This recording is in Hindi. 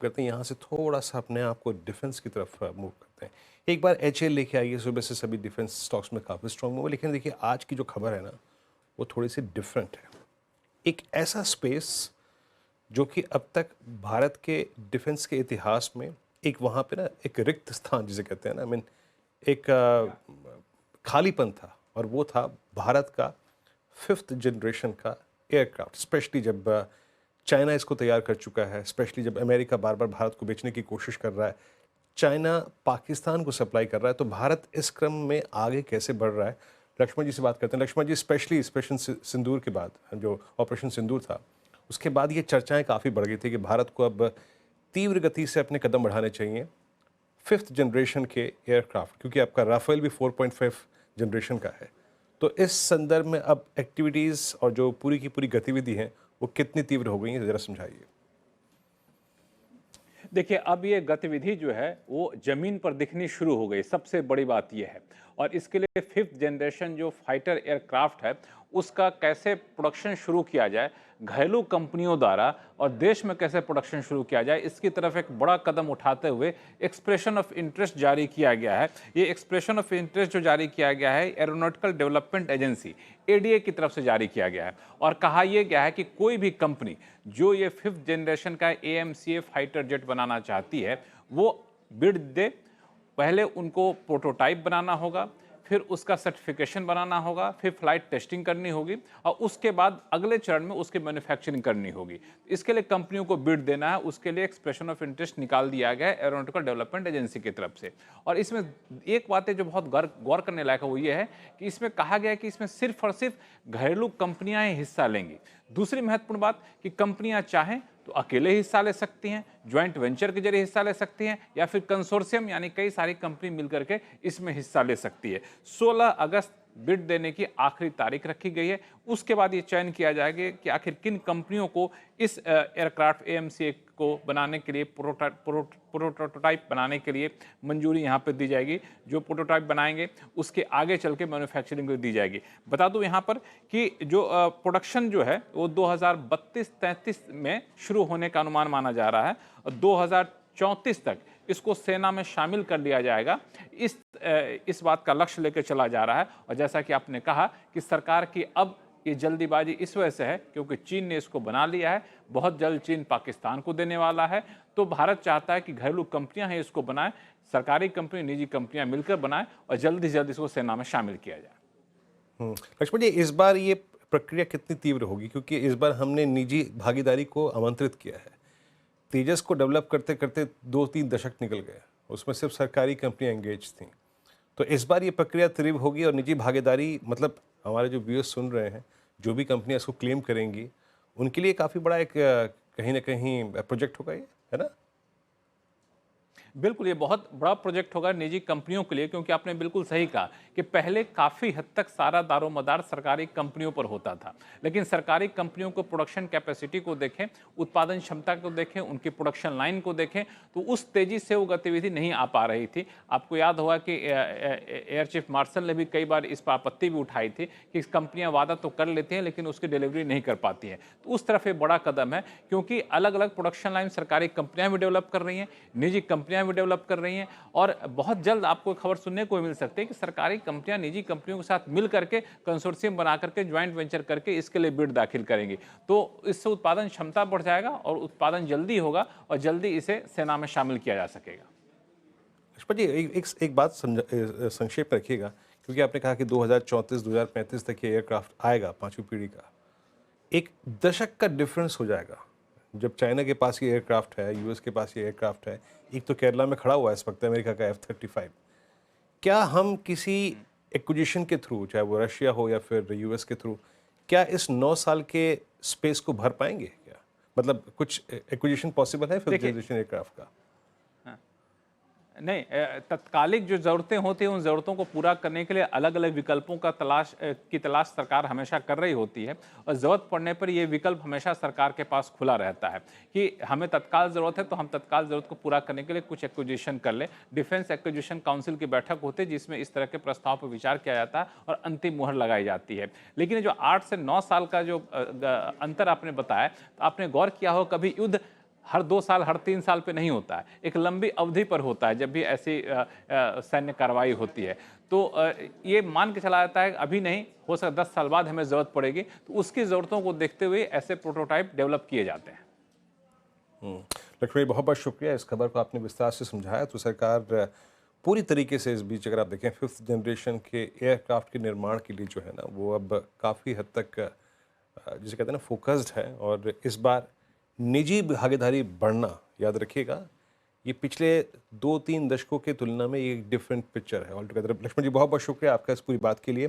करते हैं यहाँ से थोड़ा सा अपने आप को डिफेंस की तरफ मूव करते हैं। एक बार एचएल लेके आइए, सुबह से सभी डिफेंस स्टॉक्स में काफ़ी स्ट्रॉन्ग हुए, लेकिन देखिए आज की जो खबर है ना वो थोड़ी सी डिफरेंट है। एक ऐसा स्पेस जो कि अब तक भारत के डिफेंस के इतिहास में एक वहाँ पे ना एक रिक्त स्थान जिसे कहते हैं ना, आई मीन एक खालीपन था, और वो था भारत का फिफ्थ जनरेशन का एयरक्राफ्ट। स्पेशली जब चाइना इसको तैयार कर चुका है, स्पेशली जब अमेरिका बार बार भारत को बेचने की कोशिश कर रहा है, चाइना पाकिस्तान को सप्लाई कर रहा है, तो भारत इस क्रम में आगे कैसे बढ़ रहा है। लक्ष्मण जी से बात करते हैं। लक्ष्मण जी, स्पेशली ऑपरेशन सिंदूर के बाद, जो ऑपरेशन सिंदूर था उसके बाद ये चर्चाएं काफ़ी बढ़ गई थी कि भारत को अब तीव्र गति से अपने कदम बढ़ाने चाहिए फिफ्थ जनरेशन के एयरक्राफ्ट, क्योंकि आपका राफेल भी 4.5 जनरेशन का है। तो इस संदर्भ में अब एक्टिविटीज़ और जो पूरी की पूरी गतिविधि है वो कितनी तीव्र हो गई है, ज़रा समझाइए। देखिए, अब ये गतिविधि जो है वो ज़मीन पर दिखनी शुरू हो गई, सबसे बड़ी बात ये है। और इसके लिए फिफ्थ जनरेशन जो फाइटर एयरक्राफ्ट है, उसका कैसे प्रोडक्शन शुरू किया जाए घरेलू कंपनियों द्वारा और देश में कैसे प्रोडक्शन शुरू किया जाए, इसकी तरफ एक बड़ा कदम उठाते हुए एक्सप्रेशन ऑफ इंटरेस्ट जारी किया गया है। ये एक्सप्रेशन ऑफ इंटरेस्ट जो जारी किया गया है एरोनॉटिकल डेवलपमेंट एजेंसी एडीए की तरफ से जारी किया गया है, और कहा यह गया है कि कोई भी कंपनी जो ये फिफ्थ जनरेशन का एएमसीए फाइटर जेट बनाना चाहती है वो बिड दे। पहले उनको प्रोटोटाइप बनाना होगा, फिर उसका सर्टिफिकेशन बनाना होगा, फिर फ्लाइट टेस्टिंग करनी होगी, और उसके बाद अगले चरण में उसकी मैन्युफैक्चरिंग करनी होगी। इसके लिए कंपनियों को बिड देना है, उसके लिए एक्सप्रेशन ऑफ इंटरेस्ट निकाल दिया गया है एरोनॉटिकल डेवलपमेंट एजेंसी की तरफ से। और इसमें एक बात है जो बहुत गौर करने लायक है, वो ये है कि इसमें कहा गया है कि इसमें सिर्फ और सिर्फ घरेलू कंपनियां ही हिस्सा लेंगी। दूसरी महत्वपूर्ण बात कि कंपनियां चाहें तो अकेले हिस्सा ले सकती हैं, ज्वाइंट वेंचर के जरिए हिस्सा ले सकती हैं, या फिर कंसोर्शियम यानी कई सारी कंपनी मिलकर के इसमें हिस्सा ले सकती है। 16 अगस्त बिड देने की आखिरी तारीख रखी गई है। उसके बाद ये चयन किया जाएगा कि आखिर किन कंपनियों को इस एयरक्राफ्ट एएमसीए को बनाने के लिए प्रोटोटाइप बनाने के लिए मंजूरी यहाँ पर दी जाएगी। जो प्रोटोटाइप बनाएंगे उसके आगे चल के मैन्युफैक्चरिंग को दी जाएगी। बता दूं यहाँ पर कि जो प्रोडक्शन जो है वो 2032-33 में शुरू होने का अनुमान माना जा रहा है, और 2034 तक इसको सेना में शामिल कर लिया जाएगा। इस बात का लक्ष्य लेकर चला जा रहा है। और जैसा कि आपने कहा कि सरकार की अब ये जल्दीबाजी इस वजह से है क्योंकि चीन ने इसको बना लिया है, बहुत जल्द चीन पाकिस्तान को देने वाला है। तो भारत चाहता है कि घरेलू कंपनियां हैं इसको बनाएं, सरकारी कंपनी निजी कंपनियां मिलकर बनाएं, और जल्द से जल्द इसको सेना में शामिल किया जाए। लक्ष्मण जी, इस बार ये प्रक्रिया कितनी तीव्र होगी, क्योंकि इस बार हमने निजी भागीदारी को आमंत्रित किया है। तेजस को डेवलप करते करते 2-3 दशक निकल गए, उसमें सिर्फ सरकारी कंपनियां एंगेज थीं। तो इस बार ये प्रक्रिया तीव्र होगी और निजी भागीदारी, मतलब हमारे जो व्यूअर्स सुन रहे हैं, जो भी कंपनियां इसको क्लेम करेंगी उनके लिए काफ़ी बड़ा एक कहीं ना कहीं प्रोजेक्ट होगा ये, है ना? बिल्कुल, ये बहुत बड़ा प्रोजेक्ट होगा निजी कंपनियों के लिए, क्योंकि आपने बिल्कुल सही कहा कि पहले काफ़ी हद तक सारा दारोमदार सरकारी कंपनियों पर होता था। लेकिन सरकारी कंपनियों को प्रोडक्शन कैपेसिटी को देखें, उत्पादन क्षमता को देखें, उनकी प्रोडक्शन लाइन को देखें, तो उस तेज़ी से वो गतिविधि नहीं आ पा रही थी। आपको याद होगा कि एयर चीफ मार्शल ने भी कई बार इस पर आपत्ति भी उठाई थी कि कंपनियां वादा तो कर लेती हैं लेकिन उसकी डिलीवरी नहीं कर पाती हैं। तो उस तरफ ये बड़ा कदम है, क्योंकि अलग अलग प्रोडक्शन लाइन सरकारी कंपनियां भी डेवलप कर रही हैं, निजी कंपनियां भी डेवलप कर रही हैं, और बहुत जल्द आपको खबर सुनने को मिल सकती है कि सरकारी कंपनियां निजी कंपनियों के साथ मिल करके कंसोर्शियम बना करके ज्वाइंट वेंचर करके इसके लिए बिड दाखिल करेंगी। तो इससे उत्पादन क्षमता बढ़ जाएगा और उत्पादन जल्दी होगा और जल्दी इसे सेना में शामिल किया जा सकेगा। पुष्पा जी, एक बात संक्षेप में रखिएगा, क्योंकि आपने कहा कि 2034-2035 तक ये एयरक्राफ्ट आएगा, पांचवी पीढ़ी का। एक दशक का डिफरेंस हो जाएगा जब चाइना के पास ये एयरक्राफ्ट है, यूएस के पास ये एयरक्राफ्ट है, एक तो केरला में खड़ा हुआ है इस वक्त अमेरिका का F-35। क्या हम किसी एक्विजिशन के थ्रू, चाहे वो रशिया हो या फिर यूएस के थ्रू, क्या इस 9 साल के स्पेस को भर पाएंगे क्या? मतलब कुछ एक्विजिशन पॉसिबल है फिफ्थ देखिए, जनरेशन एयरक्राफ्ट का? नहीं, तत्कालिक जो ज़रूरतें होती हैं उन ज़रूरतों को पूरा करने के लिए अलग अलग विकल्पों का तलाश सरकार हमेशा कर रही होती है, और ज़रूरत पड़ने पर ये विकल्प हमेशा सरकार के पास खुला रहता है कि हमें तत्काल ज़रूरत है तो हम तत्काल ज़रूरत को पूरा करने के लिए कुछ एक्विजिशन कर लें। डिफेंस एक्विजिशन काउंसिल की बैठक होती है जिसमें इस तरह के प्रस्ताव पर विचार किया जाता है और अंतिम मुहर लगाई जाती है। लेकिन जो 8 से 9 साल का जो अंतर आपने बताया, तो आपने गौर किया हो कभी युद्ध हर 2 साल, हर 3 साल पे नहीं होता है, एक लंबी अवधि पर होता है जब भी ऐसी सैन्य कार्रवाई होती है। तो ये मान के चला जाता है कि अभी नहीं, हो सकता 10 साल बाद हमें ज़रूरत पड़ेगी, तो उसकी ज़रूरतों को देखते हुए ऐसे प्रोटोटाइप डेवलप किए जाते हैं। लक्ष्मण जी, बहुत बहुत शुक्रिया, इस खबर को आपने विस्तार से समझाया। तो सरकार पूरी तरीके से इस बीच अगर आप देखें 5th जनरेशन के एयरक्राफ्ट के निर्माण के लिए जो है ना वो अब काफ़ी हद तक जिसे कहते हैं ना फोकस्ड है। और इस बार निजी भागीदारी बढ़ना, याद रखिएगा, ये पिछले 2-3 दशकों की तुलना में ये एक डिफरेंट पिक्चर है ऑल टुगेदर। लक्ष्मण जी, बहुत बहुत शुक्रिया आपका इस पूरी बात के लिए।